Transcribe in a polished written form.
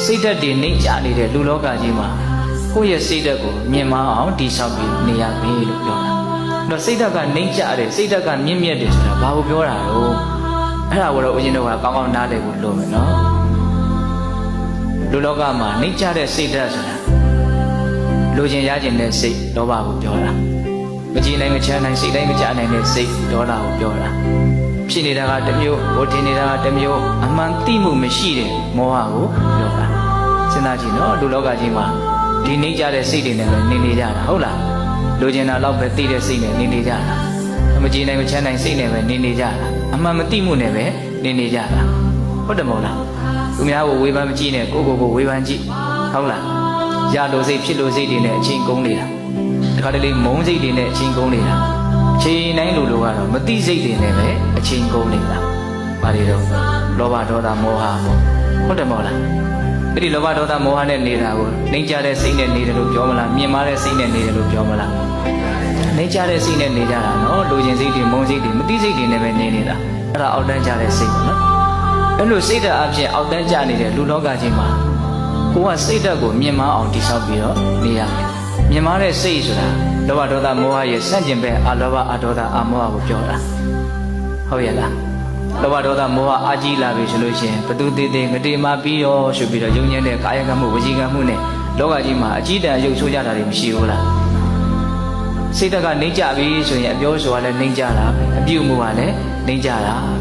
စိတ်ဓာတ်တွေနှိမ့်ချနေတဲ့လူလောကကြီးမှာကိုယ့်ရဲ့စိတ်ဓာတ်ကိုမြင်မအောင်တည်ဆောက်ပြီးနေရပြီလို့ပြောတာတော့စိတ်ဓာတ်ကနှိမ့်ချတယ်စိတ်ဓာတ်ကမြင့်မြတ်တယ်ဆိုတာဘာကိုပြောတာတော့အဲ့ဒါကိုတော့ဦးဇင်းတို့ကကောင်းကောင်းနားလည်ဖို့လိုမယ်နော်လူလောကမှာနှိမ့်ချတဲ့စိတ်ဓာတ်ဆိုတာလူချင်းရခြင်းတဲ့စိတ်လောဘကိုပြောတာမကြည်နိုင်မချမ်းနိုင်စိတ်တိုင်းမကြနိုင်တဲ့စိတ်ဒေါသကိုပြောတာဖြစ်နေတာကတစ်မျိုးဟိုထင်နေတာကတစ်မျိုးအမှန်သိမှုမရှိတဲ့မောဟကိုပြောတာစဉ်းစားကြည့်နော်လူလောကကြီးမှာဒီနှိမ့်ကြတဲ့စိတ်တွေနဲ့ပဲနေနေကြတာဟုတ်လားလူကျင်တာတော့ပဲသိတဲ့စိတ်နဲ့နေနေကြတာမကြည်နိုင်မချမ်းနိုင်စိတ်နဲ့ပဲနေနေကြတာအမှန်မသိမှုနဲ့ပဲနေနေကြတာဟုတ်တယ်မဟုတ်လားသူများကိုဝေဖန်မကြည့်နဲ့ကိုကိုဝေဖန်ကြည့်ဟုတ်လားရလို့စိတ်ဖြစ်လို့စိတ်တွေနဲ့အချင်းကုန်နေတာတခါတလေမုန်းစိတ်တွေနဲ့အချင်းကုန်နေတာချိန်တိုင်းလူတို့ကတော့မသိစိတ်တွေနဲ့ပဲအချင်းကုန်နေတာဘာတွေတော့လောဘဒေါသမောဟပေါ့ဟုတ်တယ်မဟုတ်လားအဲ့ဒီလောဘဒေါသမောဟနဲ့နေတာကိုနှိမ့်ကြတဲ့စိတ်နဲ့နေတယ်လို့ပြောမလားမြင်မာတဲ့စိတ်နဲ့နေတယ်လို့ပြောမလားနှိမ့်ကြတဲ့စိတ်နဲ့နေကြတာနော်လူချင်းစိတ်တွေမုန်းစိတ်တွေမသိစိတ်တွေနဲ့ပဲနေနေတာအဲ့ဒါအောက်တန်းကြတဲ့စိတ်ပေါ့နော်အဲ့လိုစိတ်ဓာတ်အဖြစ်အောက်တန်းကြနေတဲ့လူလောကကြီးမှာကိုကစိတ်ဓာတ်ကိုမြင်မာအောင်တည်ဆောက်ပြီးတော့နေရမယ်မြင်မာတဲ့စိတ်ဆိုတာလောဘဒေါသမောဟရဲ့ဆန့်ကျင်ဘက်အလောဘအဒေါသအမောဟကိုပြောတာဟုတ်ရဲ့လားလောဘဒေါသမောဟအာကြီးလာပြီဆိုလို့ရှိရင်ဘသူသေးသေးငတေမာပြီးရောဆိုပြီးတော့ယုံညံ့တဲ့ကာယကံမှုဝစီကံမှုနဲ့လောကကြီးမှာအကြီးတန်းရုပ်ဆိုးကြတာတွေမရှိဘူးလားစိတ်ဓာတ်ကနှိမ့်ကြပြီဆိုရင်အပြောဆိုတာလည်းနှိမ့်ကြတာပဲအပြုမှုကလည်းနှိမ့်ကြတာပဲ